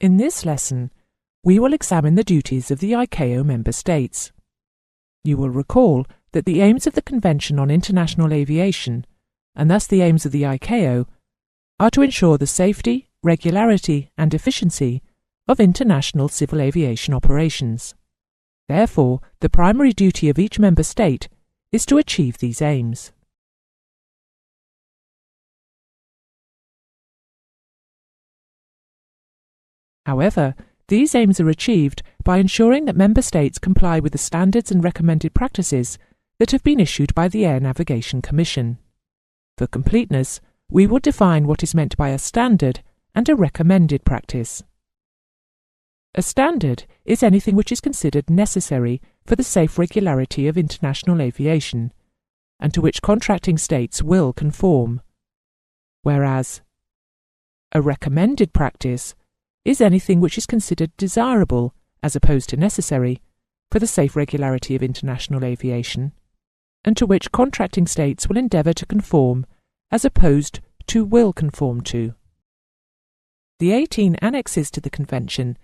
In this lesson, we will examine the duties of the ICAO member states. You will recall that the aims of the Convention on International Aviation, and thus the aims of the ICAO, are to ensure the safety, regularity and efficiency of international civil aviation operations. Therefore, the primary duty of each member state is to achieve these aims. However, these aims are achieved by ensuring that member states comply with the standards and recommended practices that have been issued by the Air Navigation Commission. For completeness, we will define what is meant by a standard and a recommended practice. A standard is anything which is considered necessary for the safe regularity of international aviation, and to which contracting states will conform, whereas a recommended practice is anything which is considered desirable, as opposed to necessary, for the safe regularity of international aviation, and to which contracting states will endeavour to conform, as opposed to will conform to. The 18 annexes to the Convention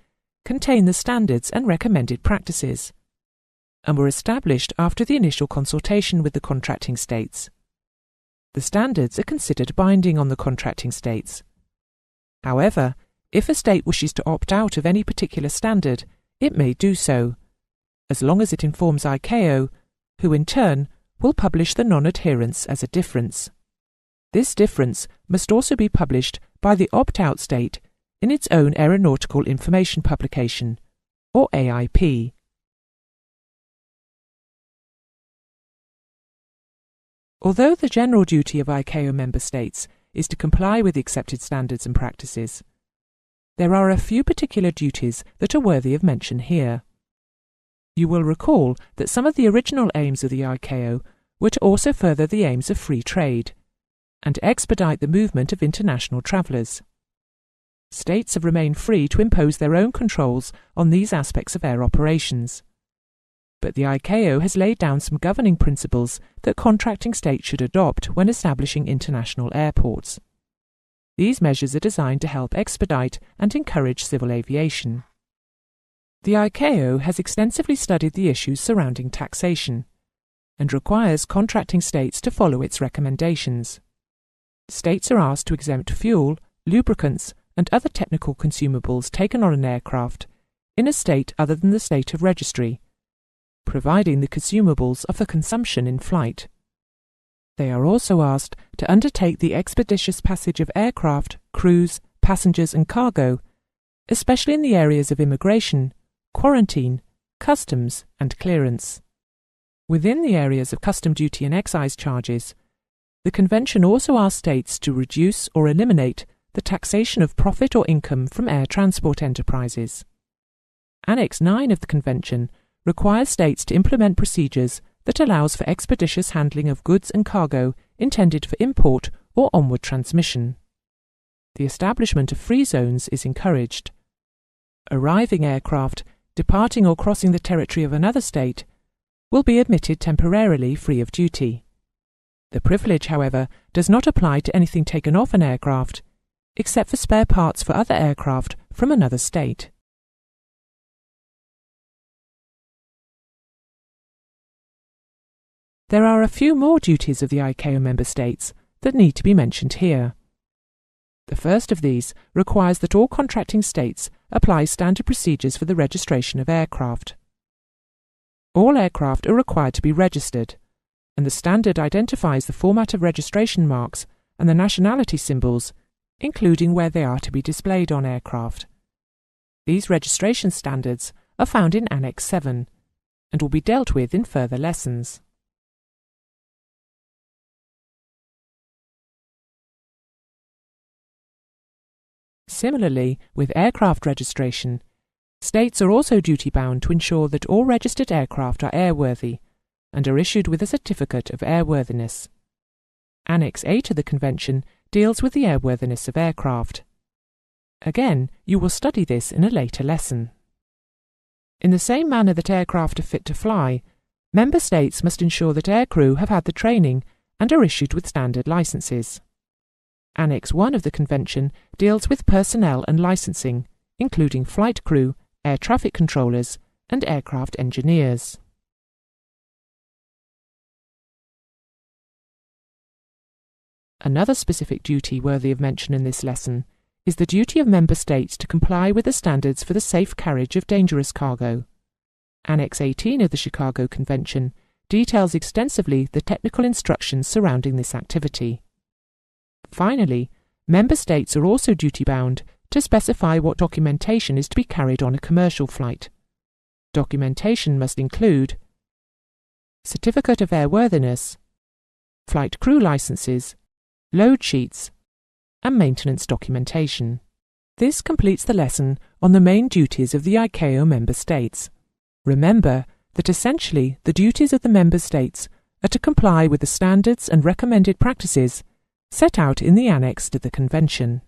contain the standards and recommended practices, and were established after the initial consultation with the contracting states. The standards are considered binding on the contracting states. However, if a state wishes to opt out of any particular standard, it may do so, as long as it informs ICAO, who in turn will publish the non-adherence as a difference. This difference must also be published by the opt-out state in its own Aeronautical Information Publication, or AIP. Although the general duty of ICAO member states is to comply with the accepted standards and practices, there are a few particular duties that are worthy of mention here. You will recall that some of the original aims of the ICAO were to also further the aims of free trade, and expedite the movement of international travellers. States have remained free to impose their own controls on these aspects of air operations. But the ICAO has laid down some governing principles that contracting states should adopt when establishing international airports. These measures are designed to help expedite and encourage civil aviation. The ICAO has extensively studied the issues surrounding taxation, and requires contracting states to follow its recommendations. States are asked to exempt fuel, lubricants, and other technical consumables taken on an aircraft in a state other than the state of registry, providing the consumables are for consumption in flight. They are also asked to undertake the expeditious passage of aircraft, crews, passengers and cargo, especially in the areas of immigration, quarantine, customs and clearance. Within the areas of custom duty and excise charges, the Convention also asks states to reduce or eliminate the taxation of profit or income from air transport enterprises. Annex 9 of the Convention requires states to implement procedures that allows for expeditious handling of goods and cargo intended for import or onward transmission. The establishment of free zones is encouraged. Arriving aircraft departing or crossing the territory of another state will be admitted temporarily free of duty. The privilege, however, does not apply to anything taken off an aircraft, except for spare parts for other aircraft from another state. There are a few more duties of the ICAO member states that need to be mentioned here. The first of these requires that all contracting states apply standard procedures for the registration of aircraft. All aircraft are required to be registered, and the standard identifies the format of registration marks and the nationality symbols, including where they are to be displayed on aircraft. These registration standards are found in Annex 7 and will be dealt with in further lessons. Similarly, with aircraft registration, states are also duty-bound to ensure that all registered aircraft are airworthy and are issued with a certificate of airworthiness. Annex 8 of the Convention deals with the airworthiness of aircraft. Again, you will study this in a later lesson. In the same manner that aircraft are fit to fly, member states must ensure that aircrew have had the training and are issued with standard licenses. Annex 1 of the Convention deals with personnel and licensing, including flight crew, air traffic controllers, and aircraft engineers. Another specific duty worthy of mention in this lesson is the duty of member states to comply with the standards for the safe carriage of dangerous cargo. Annex 18 of the Chicago Convention details extensively the technical instructions surrounding this activity. Finally, member states are also duty-bound to specify what documentation is to be carried on a commercial flight. Documentation must include certificate of airworthiness, flight crew licenses, load sheets, and maintenance documentation. This completes the lesson on the main duties of the ICAO member states. Remember that essentially the duties of the member states are to comply with the standards and recommended practices set out in the annex to the Convention.